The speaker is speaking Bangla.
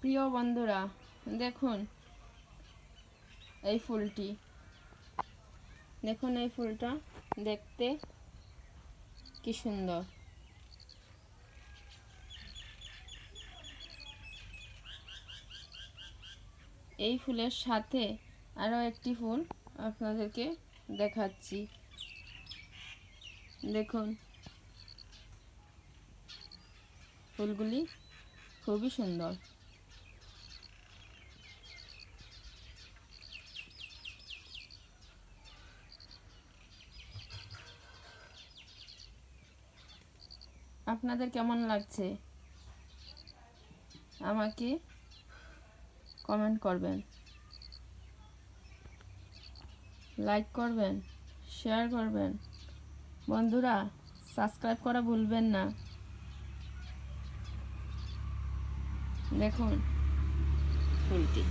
প্রিয় বন্ধুরা, দেখুন এই ফুলটি, দেখুন এই ফুলটা দেখতে কি সুন্দর। এই ফুলের সাথে আরও একটি ফুল আপনাদেরকে দেখাচ্ছি। দেখুন ফুলগুলি খুবই সুন্দর। আপনাদের কেমন লাগছে আমাকে কমেন্ট করবেন, লাইক করবেন, শেয়ার করবেন। বন্ধুরা, সাবস্ক্রাইব করা ভুলবেন না। দেখুন ফুলটি।